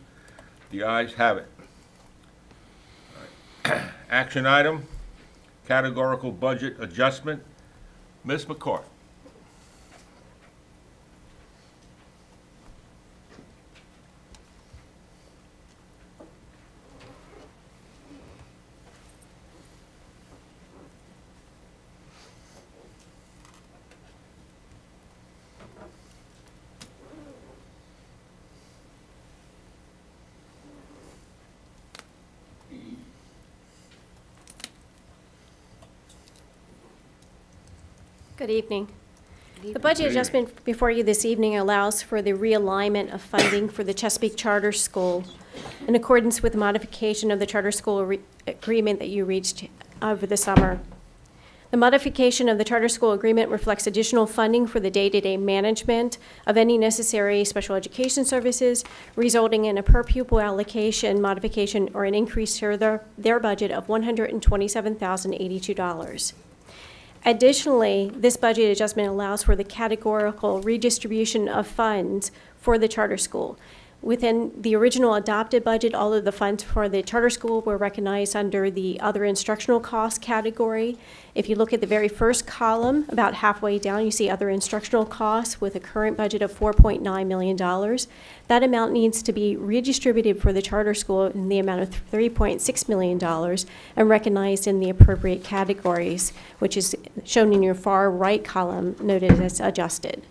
The ayes have it. All right. Action item, categorical budget adjustment. Ms. McCourt. Good evening. The budget adjustment before you this evening allows for the realignment of funding for the Chesapeake Charter School in accordance with the modification of the charter school agreement that you reached over the summer. The modification of the charter school agreement reflects additional funding for the day-to-day management of any necessary special education services, resulting in a per pupil allocation modification or an increase to their budget of $127,082. Additionally, this budget adjustment allows for the categorical redistribution of funds for the charter school. Within the original adopted budget, all of the funds for the charter school were recognized under the other instructional cost category. If you look at the very first column, about halfway down, you see other instructional costs with a current budget of $4.9 million. That amount needs to be redistributed for the charter school in the amount of $3.6 million and recognized in the appropriate categories, which is shown in your far right column, noted as adjusted.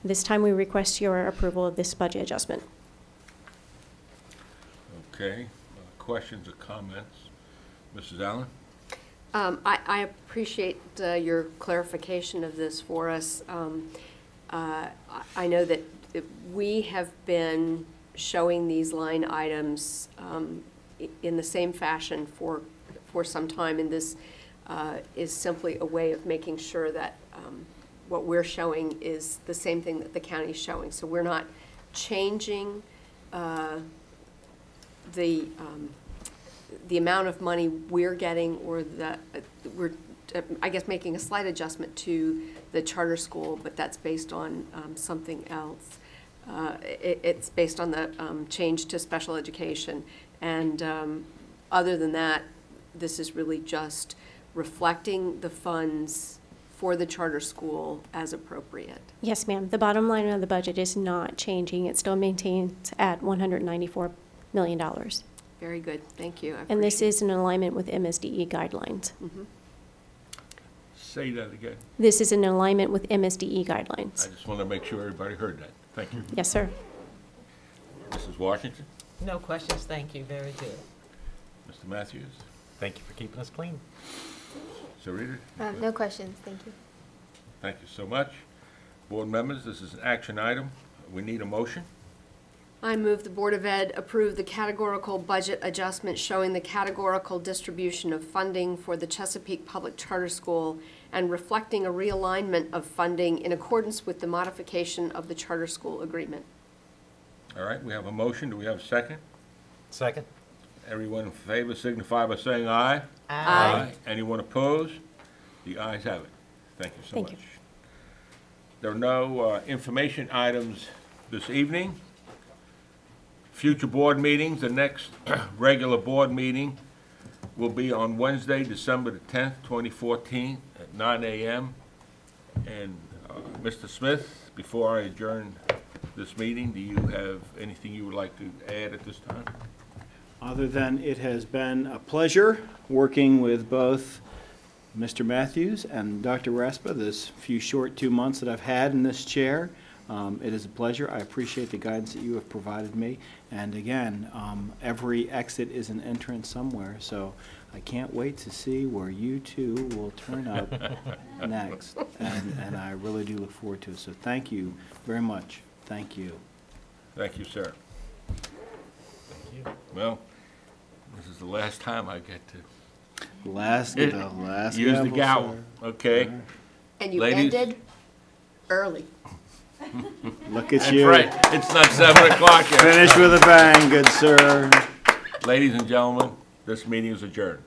This time we request your approval of this budget adjustment. Okay, questions or comments? Mrs. Allen? I appreciate your clarification of this for us. I know that we have been showing these line items in the same fashion for some time, and this is simply a way of making sure that what we're showing is the same thing that the county is showing. So we're not changing the amount of money we're getting, or we're I guess making a slight adjustment to the charter school, but that's based on something else. It's based on the change to special education, and other than that, this is really just reflecting the funds for the charter school as appropriate. Yes, ma'am. The bottom line of the budget is not changing. It still maintains at $194 million. Very good. Thank you. And this is in alignment with MSDE guidelines. Mm-hmm. Say that again. This is in alignment with MSDE guidelines. I just want to make sure everybody heard that. Thank you. Yes, sir. Mrs. Washington? No questions, thank you, very good. Mr. Matthews? Thank you for keeping us clean. Sarita? No questions, thank you. Thank you so much. Board members, this is an action item. We need a motion. I move the Board of Ed approve the categorical budget adjustment showing the categorical distribution of funding for the Chesapeake Public Charter School and reflecting a realignment of funding in accordance with the modification of the charter school agreement. All right, we have a motion. Do we have a second? Second. Everyone in favor signify by saying aye. Aye. Anyone opposed? The ayes have it. Thank you so Thank much. you. There are no information items this evening. Future board meetings, the next regular board meeting will be on Wednesday, December the 10th, 2014 at 9 a.m. And Mr. Smith, before I adjourn this meeting, do you have anything you would like to add at this time? Other than it has been a pleasure working with both Mr. Matthews and Dr. Raspa this few short 2 months that I've had in this chair. It is a pleasure. I appreciate the guidance that you have provided me. And again, every exit is an entrance somewhere, so I can't wait to see where you two will turn up next. And I really do look forward to it. So thank you very much. Thank you. Thank you, sir. Thank you. Well, this is the last time I get to Last use the gavel, gavel. sir. Okay. And you Ladies? ended early. Look at That's you. right. It's not 7 o'clock yet. Finish with a bang, good sir. Ladies and gentlemen, this meeting is adjourned.